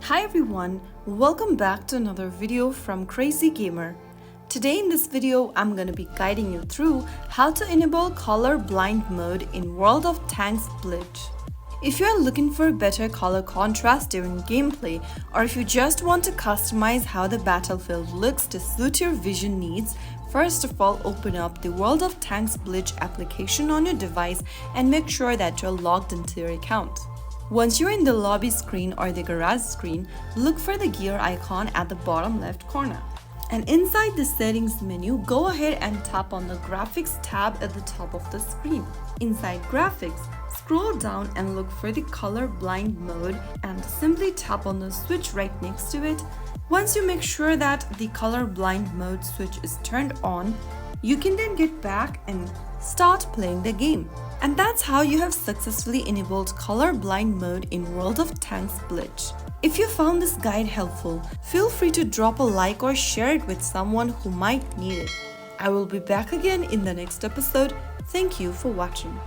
Hi everyone, welcome back to another video from Crazy Gamer. Today in this video, I'm going to be guiding you through how to enable Colorblind Mode in World of Tanks Blitz. If you are looking for better color contrast during gameplay, or if you just want to customize how the battlefield looks to suit your vision needs, first of all open up the World of Tanks Blitz application on your device and make sure that you're logged into your account. Once you're in the lobby screen or the garage screen, look for the gear icon at the bottom left corner. And inside the settings menu, go ahead and tap on the graphics tab at the top of the screen. Inside graphics, scroll down and look for the Colorblind Mode and simply tap on the switch right next to it. Once you make sure that the Colorblind Mode switch is turned on, you can then get back and start playing the game. And that's how you have successfully enabled Colorblind Mode in World of Tanks Blitz. If you found this guide helpful, feel free to drop a like or share it with someone who might need it. I will be back again in the next episode. Thank you for watching.